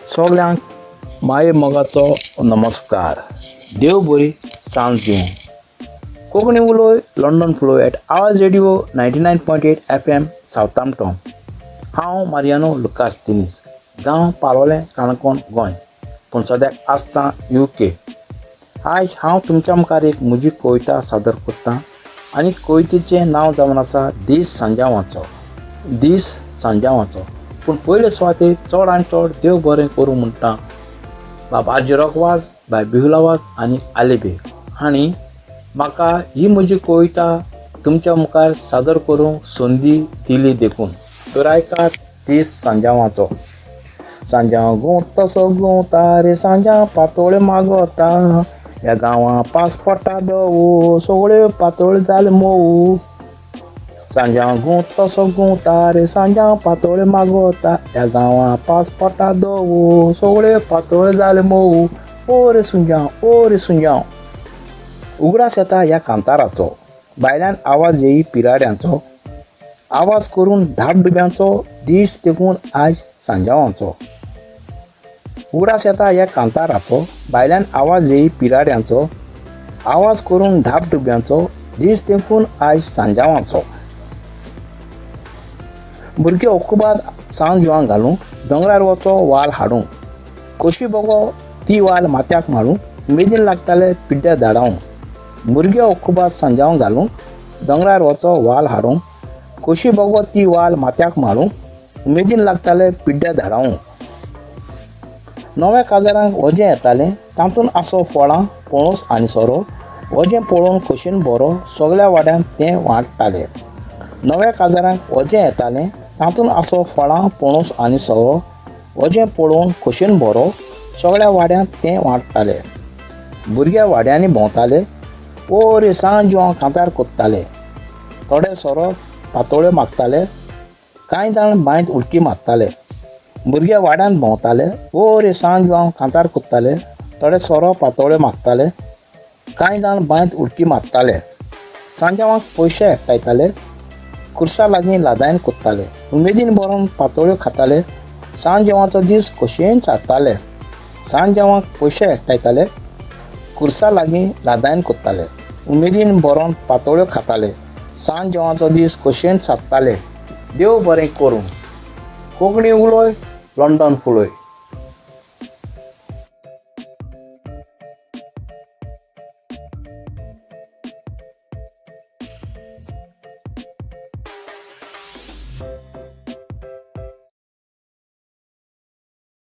सगळ्यांक माये मोगाचो नमस्कार. देव बरी सांज दिवं. कोंकणी उलोय लंडन फ्लोय एट आवाज रेडिओ 99.8 FM साउथहॅम्प्टन. हांव मारियानो लुकास दिनीज, गांव पालोलें काणकोण गोंय, पूण सद्याक आसता UK. आयज हांव तुमच्या मुखार एक म्हजी कविता सादर करतां आनी कवितेचें नांव जावन आसा दीस सांजावाचो. दीस सांजावाचो. पूण पयले सुवातेर चड आनी चड देव बरें करूं म्हणटा बाबा JOAO-CHO बाय BIHULA आवाज आनी आलेबे हांणी म्हाका ही म्हजी कविता तुमच्या मुखार सादर करूंक संदी दिली देखून. तर आयकात दीस सांजावाचो. सांजाव तसो गुंवता रे सांजा पातोळे मागता, ह्या गांवां पासपोर्टा दवो सगळे पातोळ जाले मोव. सांजाव तसो गुंवता रे सांजा पातोळे मागता, ह्या गांवां पासपोर्टा दवो सगळे पातोळ जाले मोव. ओ रे सुंजाव. उगडास येता ह्या कांताराचो, भायल्यान आवाज येई पिराड्यांचो, आवाज करून धाड डुब्यांचो, दीस देखून आयज सांजावांचो. उगडास येता ह्या कांताराचो, भायल्यान आवाज येई पिराड्यांचो, आवाज करून धाप डुब्यांचो, दीस देखून आयज सांजावांचो. भुरगे ओकुबाद सांज जिवांक घालूंक दोंगरार वचो वाल हाडूंक, कशी बगो ती वाल माथ्याक मारूंक, मेदीन लागताले पिड्ड्या धाडावंक. भुरगे ओकुबाद सांजावंक घालूंक दोंगरार वचो वाल हाडूंक, कशी बगो ती वाल माथ्याक मारूंक, मेदीन लागताले पिड्ड्या धाडावंक. नव्या काजारांक वजें येतालें, तातूंत आसो फळां पणस आनी सोरो, वजें पळोवन खोशेन बरो सगळ्या वाड्यांत तें वांटताले. नव्या काजारांक वजें येतालें, तातूंत आसो फळां पणस आनी सोरो, वजें पळोवन खोशेन बरो सगळ्या वाड्यांत तें वांटताले. भुरगे वाड्यांनी भोंवताले, ओ रे सांज जिवांक कांतार कोत्ताले. थोडे सोरो पातोळ्यो मागताले, कांय जाण बांयत उडकी मारताले. भुरगे वाड्यांत भोंवताले, ओ रे सांज जिवांक कांतार कोत्ताले. थोडे सोरो पातोळ्यो मागताले, कांय जाण बांयत उडकी मारताले. सांजावांक पयशे एकठायताले, खुर्सा लागीं लादायन कोत्ताले. उमेदीन बरोवन पातोळ्यो खाताले, सांज जेवणाचो दीस खोशयेन सारताले. सांज जेवणाक पयशे एकठायताले, खुर्सा लागीं लादायन कोत्ताले. उमेदीन बरोवन पातोळ्यो खाताले, सांज जेवणाचो दीस खोशयेन सारताले. देव बरें करूं. कोंकणी उलोय लंडन फ्लोय.